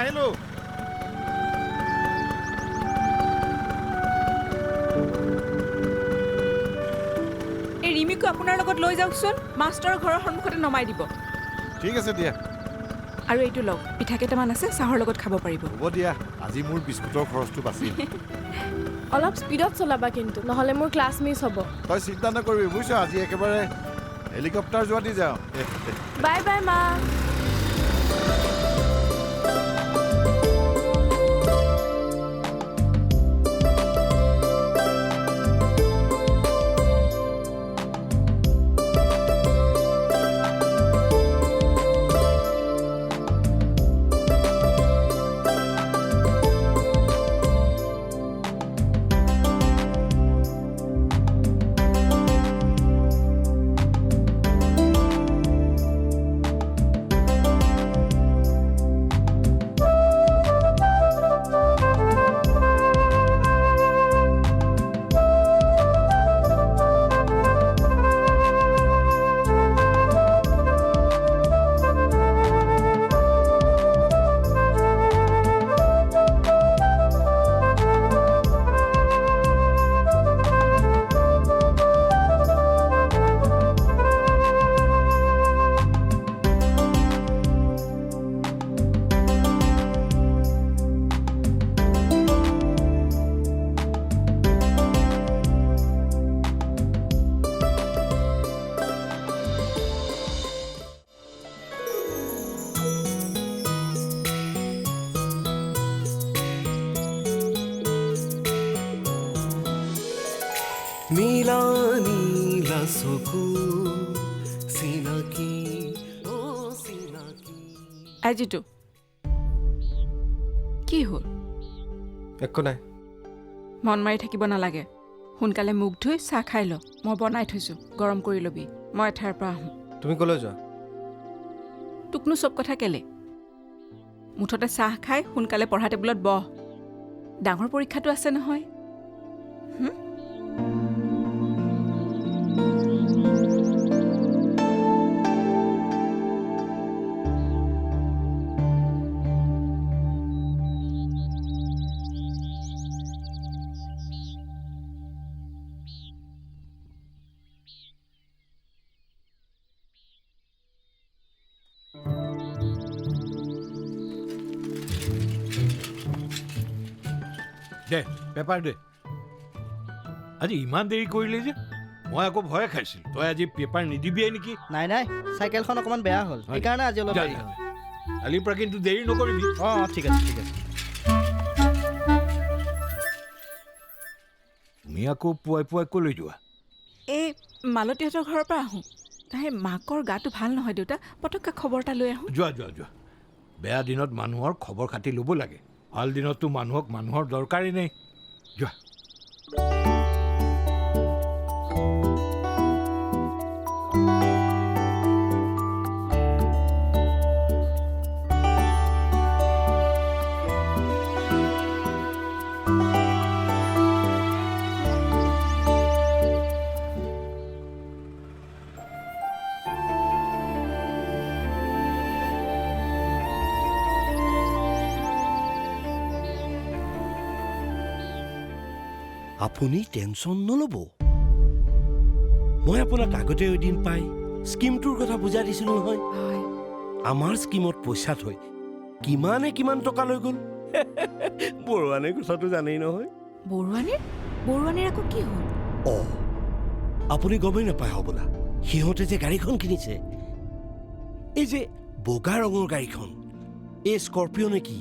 আহিলো এই ৰিমিকো আপোনাৰ লগত লৈ যাওকচোন মাষ্টৰৰ ঘৰৰ সন্মুখতে নমাই দিব ঠিক আছে দিয়া আৰু এইটো লওক পিঠা কেইটামান আছে চাহৰ লগত খাব পাৰিব হ'ব দিয়া আজি মোৰ বিস্কুটৰ খৰচটো বাচিল অলপ স্পীডত চলাবা কিন্তু নহ'লে মোৰ ক্লাছ মিছ হ'ব তই চিন্তা নকৰিবি বুজিছ আজি একেবাৰে হেলিকপ্টাৰ যোৱা দি যাওঁ বাই বাই মা নীলা নীলা চকু চিনাকি অ চিনাকি আজিতো কি হ'ল একো নাই মন মাৰি থাকিব নালাগে সোনকালে মুখ ধুই চাহ খাই ল মই বনাই থৈছোঁ গৰম কৰি ল'বি মই এঠাইৰ পৰা আহোঁ তুমি ক'লৈ যোৱা তোকনো চব কথা কেলে মুঠতে চাহ খাই সোনকালে পঢ়া টেবুলত বহ ডাঙৰ পৰীক্ষাটো আছে নহয় দে পেপাৰ দে আজি ইমান দেৰি কৰিলি যে মই আকৌ ভয়ে খাইছিলোঁ তই আজি পেপাৰ নিদিবিয়ে নেকি নাই নাই চাইকেলখন অকণমান বেয়া হ'ল সেইকাৰণে আজি অলপ দেৰি হ'ল কালিৰ পৰা কিন্তু দেৰি নকৰিবি অঁ ঠিক আছে ঠিক আছে তুমি আকৌ পুৱাই পুৱাই ক'লৈ যোৱা এই মালতীহঁতৰ ঘৰৰ পৰা আহোঁ তাই মাকৰ গাটো ভাল নহয় দেউতা পটককৈ খবৰ এটা লৈ আহোঁ যোৱা যোৱা যোৱা বেয়া দিনত মানুহৰ খবৰ খাতি ল'ব লাগে ভাল দিনততো মানুহৰ দৰকাৰেই নাই যোৱা আপুনি টেনশ্যন নল'ব মই আপোনাক আগতে এদিন পাই স্কিমটোৰ কথা বুজাই দিছিলোঁ নহয় হয় আমাৰ স্কিমত পইচা থৈ কিমান টকা লৈ গ'ল বৰুৱানে কথাটো জানেই নহয় বৰুৱানীৰ আকৌ কি হ'ল অঁ আপুনি গমেই নাপায় হ'বলা সিহঁতে যে গাড়ীখন কিনিছে এই যে বগা ৰঙৰ গাড়ীখন এই স্কৰ্পিঅ' নে কি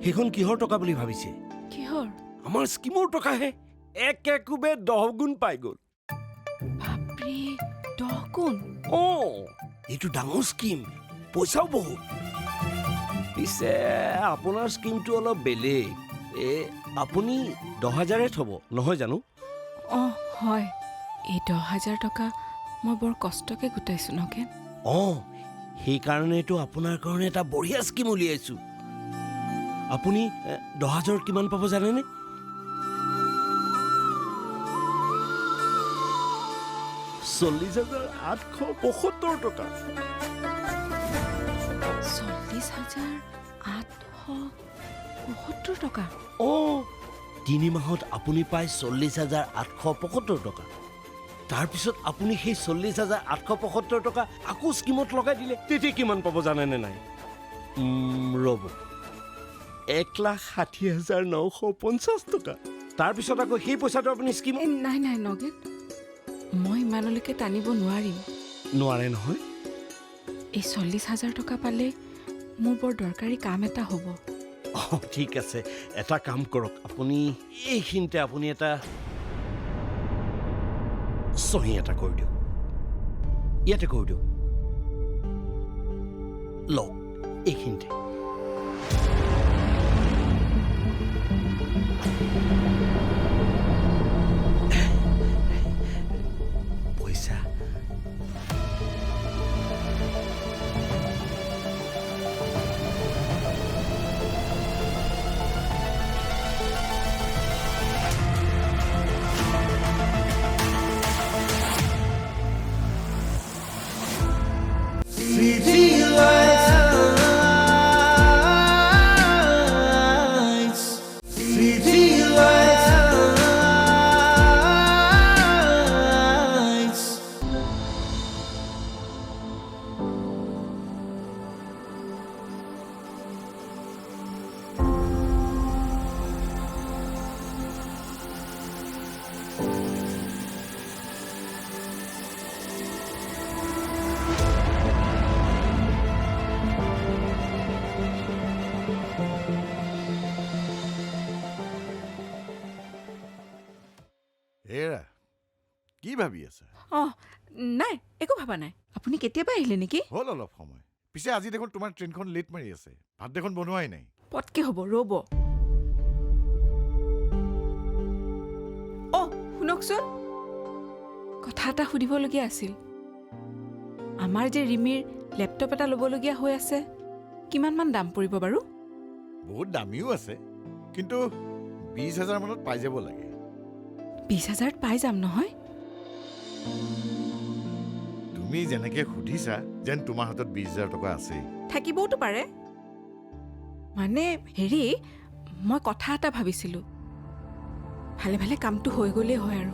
সেইখন কিহৰ টকা বুলি ভাবিছে কিহৰ আমাৰ স্কিমৰ টকাহে একেকোবে 10 গুণ পাই গ'ল বাপৰে 10 গুণ অঁ এইটো ডাঙৰ স্কিম পইচাও বহুত পিছে আপোনাৰ স্কিমটো অলপ বেলেগ আপুনি 10,000 থ'ব নহয় জানো অঁ হয় এই 10,000 টকা মই বৰ কষ্টকৈ গোটাইছোঁ নগেন অঁ সেইকাৰণেতো আপোনাৰ কাৰণে এটা বঢ়িয়া স্কিম উলিয়াইছোঁ আপুনি 10,000 কিমান পাব জানেনে 40,875 টকা 40,875 870 টকা। অঁ 3 মাহত আপুনি পায় 40,875 টকা। তাৰপিছত আপুনি সেই 40,875 টকা আকৌ স্কিমত লগাই দিলে তেতিয়া কিমান পাব জানেনে নাই? ৰ'ব 1,60,950 টকা। তাৰপিছত আকৌ সেই পইচাটো আপুনি স্কিম নাই নাই নগেন, মই ইমানলৈকে টানিব নোৱাৰিম। নোৱাৰে নহয়। এই 40,000 টকা পালে মোৰ বৰ দৰকাৰী কাম এটা হ'ব। অঁ ঠিক আছে, এটা কাম কৰক, আপুনি এইখিনিতে আপুনি এটা চহী এটা কৰি দিয়ক, ইয়াতে কৰি দিয়ক, লওক এইখিনিতে। পইচা এৰা কি ভাবি আছা? অঁ নাই, একো ভাবা নাই। আপুনি কেতিয়াবা আহিলে নেকি? হ'ল অলপ সময়। পিছে আজি দেখোন তোমাৰ ট্ৰেইনখন লেট মাৰি আছে, ভাত দেখোন বনোৱাই নাই। পটকে হ'ব, ৰ'ব। অঁ শুনকচোন, কথা এটা সুধিবলগীয়া আছিল। আমাৰ যে ৰিমিৰ লেপটপ এটা ল'বলগীয়া হৈ আছে, কিমানমান দাম পৰিব বাৰু? বহুত দামীও আছে, কিন্তু 20,000 মানত পাই যাব লাগে। 20,000ত পাই যাম নহয়? তুমি যেনেকে সুধিছা যেন তোমাৰ হাতত 20,000 টকা আছে। থাকিবওতো পাৰে। মানে হেৰি, মই কথা এটা ভাবিছিলোঁ, ভালে ভালে কামটো হৈ গ'লেই হয় আৰু।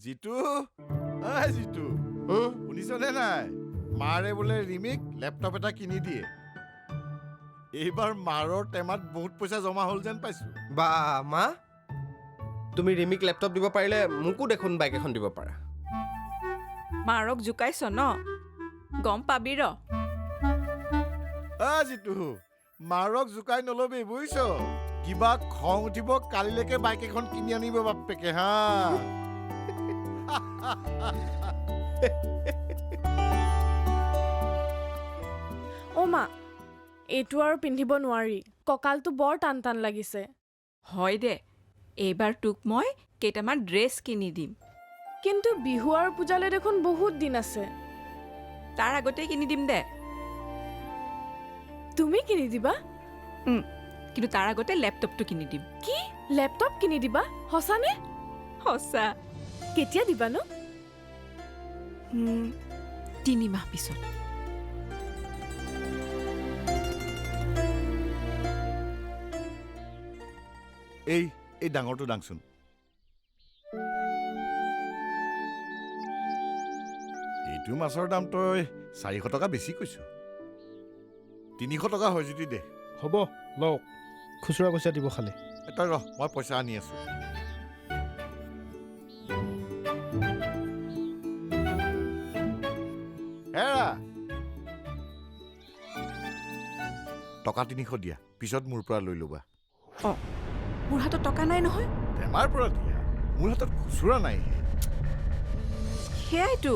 জিতু, জিতু শুনিছনে নাই? মাৰে বোলে ৰিমিক লেপটপ এটা কিনি দিয়ে। এইবাৰ মাৰৰ টেমাত বহুত পইচা জমা হ'ল যেন পাইছো। বা মা, তুমি ৰিমিক লেপটপ দিব পাৰিলে মোকো দেখোন বাইক এখন দিব পাৰা। মাৰক জোকাইছ ন, গম পাবি ৰ। জিতু, মাৰক জোকাই নলবি বুজিছ। কিবা খং উঠিব, কালিলৈকে বাইক এখন কিনি আনিব বাপেকে হা। অ' মা, এইটো আৰু পিন্ধিব নোৱাৰি, কঁকালটো বৰ টান টান লাগিছে। হয় দে, এইবাৰ তোক মই কেইটামান ড্ৰেছ কিনি দিম। কিন্তু বিহু আৰু পূজালৈ দেখোন বহুত দিন আছে। তাৰ আগতেই কিনি দিম দে। তুমি কিনি দিবা? কিন্তু তাৰ আগতে লেপটপটো কিনি দিম। কি লেপটপ কিনি দিবা? সঁচানে? সঁচা। কেতিয়া দিবা নো? 3 মাহ পিছত। এই ডাঙৰটো দাংচোন। এইটো মাছৰ দাম তই 400 টকা বেছি কৈছ। 300 টকা হয় যদি দে। হ'ব লওক, খুচুৰা পইচা দিব খালি। তই ৰহ, মই পইচা আনি আছো। হেৰা, টকা 300 দিয়া, পিছত মোৰ পৰা লৈ ল'বা। অঁ মোৰ হাতত টকা নাই নহয়। টেমাৰ পৰা দিয়া, মোৰ হাতত খুচুৰা নাই। সেয়াইতো,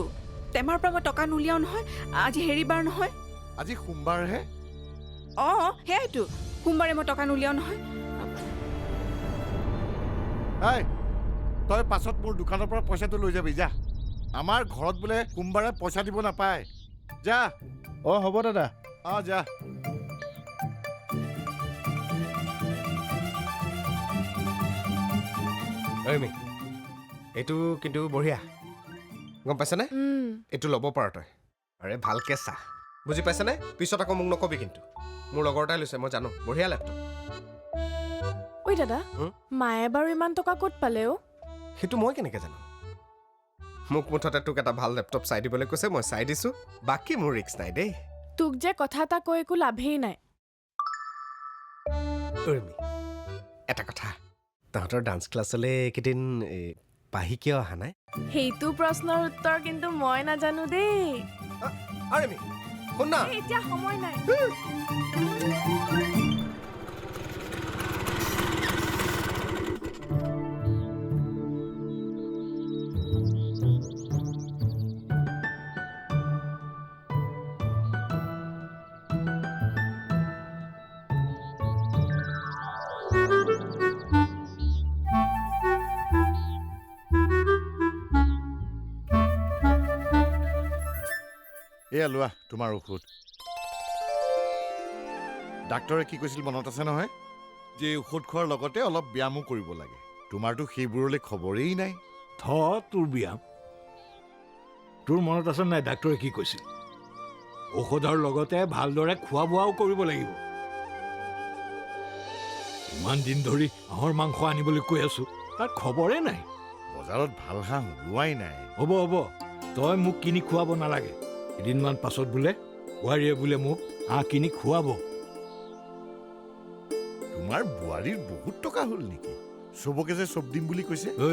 টেমাৰ পৰা মই টকা নুলিয়াও নহয়। আজি হেৰিবাৰ নহয়। আজি সোমবাৰহে। অঁ সেয়াইতো, সোমবাৰে মই টকা নুলিয়াও নহয়। তই পাছত মোৰ দোকানৰ পৰা পইচাটো লৈ যাবি যা। আমাৰ ঘৰত বোলে সোমবাৰে পইচা দিব নাপায়। যা। অঁ হ'ব দাদা। যা। অৰ্মি এইটো কিন্তু বঢ়িয়া গম পাইছনে এইটো ল'ব পাৰ তই আৰে ভালকে চা বুজি পাইছনে পিছত আকৌ মোক নকবি কিন্তু মোৰ লগৰ এটাই লৈছে মই জানো বঢ়িয়া লেপটপ ঐ দাদা মায়ে বাৰু ইমান টকা ক'ত পালে অ' সেইটো মই কেনেকৈ জানো মোক মুঠতে তোক এটা ভাল লেপটপ চাই দিবলৈ কৈছে মই চাই দিছোঁ বাকী মোৰ ৰিক্স নাই দেই তোক যে কথা এটা কৈ একো লাভেই নাই অৰ্মি এটা কথা তহঁতৰ ডান্স ক্লাছলৈ এইকেইদিন পাহি কিয় অহা নাই সেইটো প্ৰশ্নৰ উত্তৰ কিন্তু মই নাজানো দেই অৰ্মি শুন না এতিয়া সময় নাই এয়া লোৱা তোমাৰ ঔষধ ডাক্তৰে কি কৈছিল মনত আছে নহয় যে ঔষধ খোৱাৰ লগতে অলপ ব্যায়ামো কৰিব লাগে তোমাৰতো সেইবোৰলৈ খবৰেই নাই তোৰ ব্যায়াম তোৰ মনত আছে নাই ডাক্তৰে কি কৈছিল ঔষধৰ লগতে ভালদৰে খোৱা বোৱাও কৰিব লাগিব ইমান দিন ধৰি হাঁহৰ মাংস আনিবলৈ কৈ আছো তাৰ খবৰে নাই বজাৰত ভাল হাঁহ ওলোৱাই নাই হ'ব তই মোক কিনি খুৱাব নালাগে এদিনমান পাছত বোলে বোৱাৰীয়ে বোলে মোক হাঁহ কিনি খুৱাব তোমাৰ বোৱাৰীৰ বহুত টকা হ'ল নেকি চবকে যে চব দিম বুলি কৈছে ঐ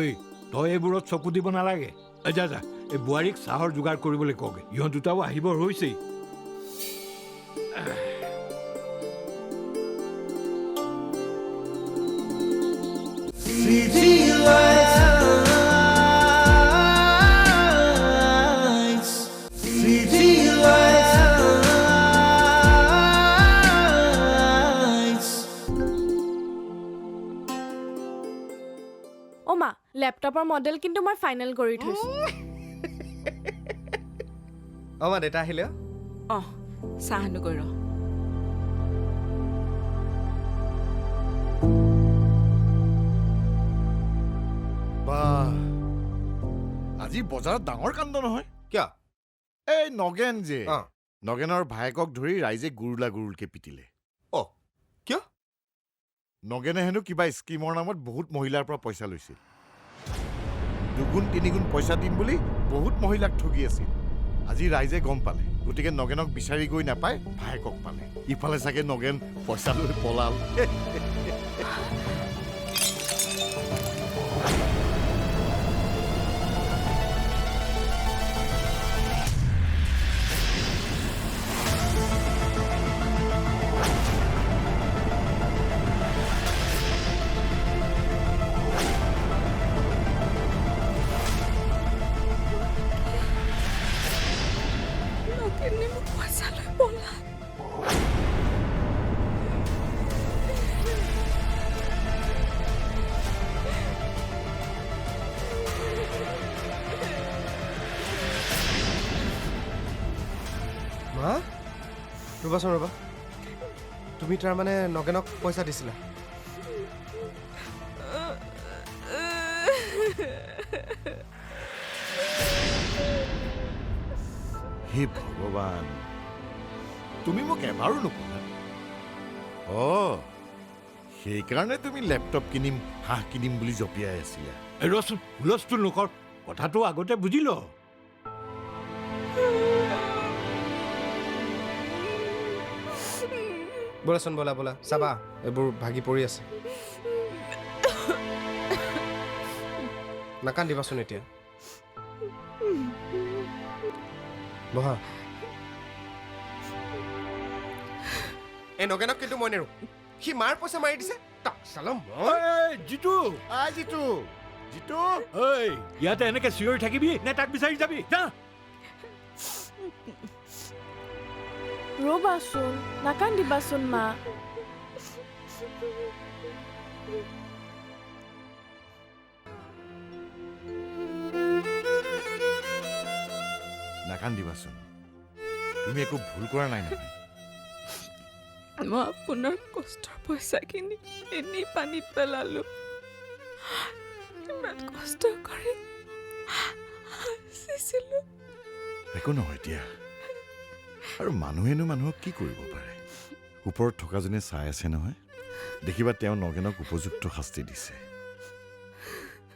তই এইবোৰত চকু দিব নালাগে যা এই বোৱাৰীক চাহৰ যোগাৰ কৰিবলৈ কওঁগে ইহঁত দুটাও আহিব হৈছেই অ' মা লেপটপৰ মডেল কিন্তু মই ফাইনেল কৰি থৈছোঁ অঁ মা দেউতা আহিলে অঁ চাহ আনোগৈ ৰ বাহ আজি বজাৰত ডাঙৰ কাণ্ড নহয় কিয় এই নগেন যে অঁ নগেনৰ ভায়েকক ধৰি ৰাইজে গুৰুলকে পিটিলে অঁ কিয় নগেনে হেনো কিবা স্কিমৰ নামত বহুত মহিলাৰ পৰা পইচা লৈছিল 2 গুণ 3 গুণ পইচা দিম বুলি বহুত মহিলাক ঠগি আছিল আজি ৰাইজে গম পালে গতিকে নগেনক বিচাৰি গৈ নাপায় ভায়েকক পালে ইফালে চাগে নগেন পইচা লৈ পলাল মা ৰ'বাচোন ৰ'বা তুমি তাৰমানে নগেনক পইচা দিছিলা হে ভগৱান তুমি মোক এবাৰো নকলা অঁ সেইকাৰণে তুমি লেপটপ কিনিম হাঁহ কিনিম বুলি জপিয়াই আছিলা ৰচোন হুলস্থুল নকৰ কথাটো আগতে বুজি ল ব'লাচোন ব'লা চাবা এইবোৰ ভাগি পৰি আছে নাকান্দিবাচোন এতিয়া বহা এই নগেনক কিন্তু মই নেৰো সি মাৰ পইচা মাৰি দিছে তাক চালাম জিতু জিতু জিতু ঐ ইয়াতে এনেকে চিঞৰি থাকিবি নে তাক বিচাৰি যাবি যা ৰ'বাচোন নাকান্দিবাচোন মা নাকান্দিবাচোন তুমি একো ভুল কৰা নাই নহয় মই আপোনাৰ কষ্টৰ পইচাখিনি এনেই পানীত পেলালোঁ কিমান কষ্ট কৰি সাঁচিছিলোঁ। একো নহয় দিয়া। আৰু মানুহেনো মানুহক কি কৰিব পাৰে? ওপৰত থকাজনে চাই আছে নহয়। দেখিবা তেওঁ নগেনক উপযুক্ত শাস্তি দিছে।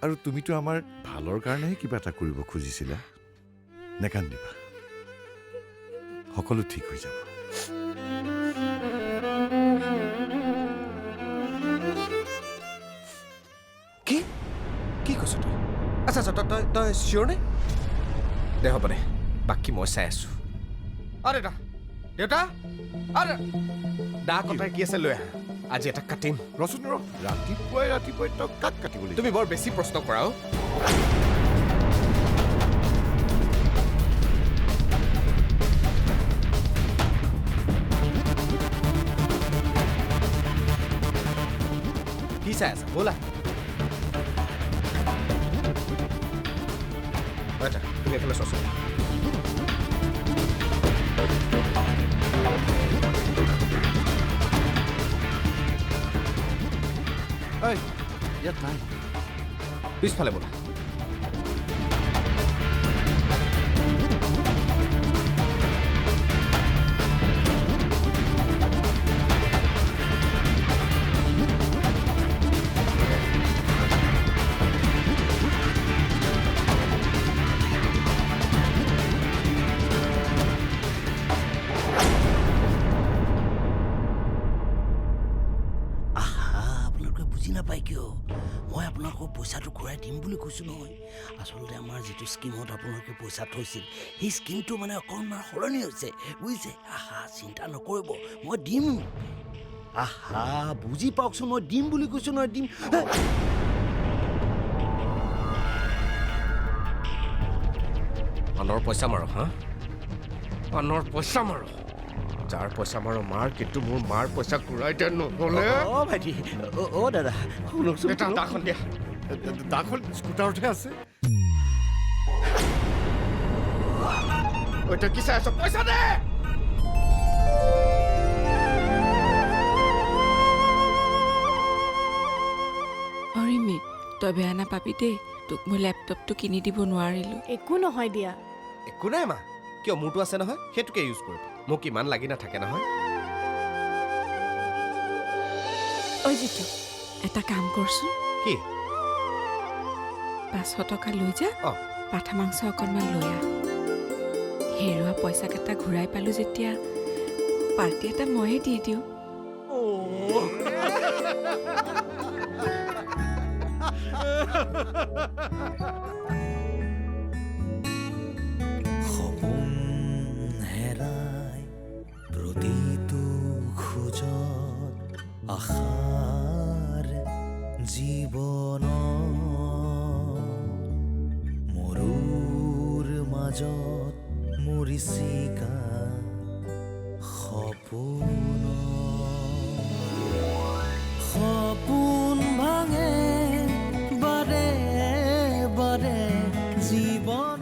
আৰু তুমিতো আমাৰ ভালৰ কাৰণেহে কিবা এটা কৰিব খুজিছিলা। নেকান্দিবা, সকলো ঠিক হৈ যাব। কি কি কৈছ তই? আচ্ছা আচ্ছা তই তই চিয়ৰ নে? দে হ'ব দে, বাকী মই চাই আছো। অ' দেউতা দেউতা দা কথাই কি আছে লৈ আহা। আজি এটা কাটিম। ৰচোন ৰ, ৰাতিপুৱাই ৰাতিপুৱাই তই কাক কাটিবলৈ তুমি বৰ বেছি প্ৰশ্ন কৰা অ'। কি চাই আছা? ব'লা আচ্ছা, তুমি এফালে চোৱাচোন। ঐ, ইয়াত নাই। পিছফালে ব'লা। আপোনালোকে বুজি নাপায় কিয়? মই আপোনালোকক পইচাটো ঘূৰাই দিম বুলি কৈছোঁ নহয়। আচলতে আমাৰ যিটো স্কিমত আপোনালোকে পইচা থৈছিল, সেই স্কিমটো মানে অকণমান সলনি হৈছে, বুজিছে? চিন্তা নকৰিব, মই দিম। বুজি পাওকচোন, মই দিম বুলি কৈছোঁ নহয়, দিম। আনৰ পইচা মাৰ, হা? আনৰ পইচা মাৰ। যাৰ পইচা মাৰ মাৰ, কিন্তু মোৰ মাৰ পইচা ঘূৰাই দিয়া নহ'লে। ভাইটি, দাদা শুনকচোন। দাখন দিয়া। দাখন স্কুটাৰতহে আছে। তই কি চাই আছ? পইচা দে। অৰিমি, তই বেয়া নাপাবি দেই, তোক মই লেপটপটো কিনি দিব নোৱাৰিলোঁ। একো নহয় দিয়া। একো নাই মা, কিয় মোৰটো আছে নহয়, সেইটোকে ইউজ কৰিব। মোক ইমান লাগি নাথাকে নহয়। ঐ জিতু, এটা কাম কৰচোন। কি? 500 টকা লৈ যা, অঁ। পাঠা মাংস অকণমান লৈ আহ। হেৰুৱা পইচাকেইটা ঘূৰাই পালোঁ যেতিয়া, পাৰ্টি এটা ময়ে দি দিওঁ। সপোন হেৰাই প্ৰতিটো খোজত আশাৰ জীৱন মৰুৰ মাজত মৰিচিকা সপোন ভাঙে বাৰে বাৰে জীৱন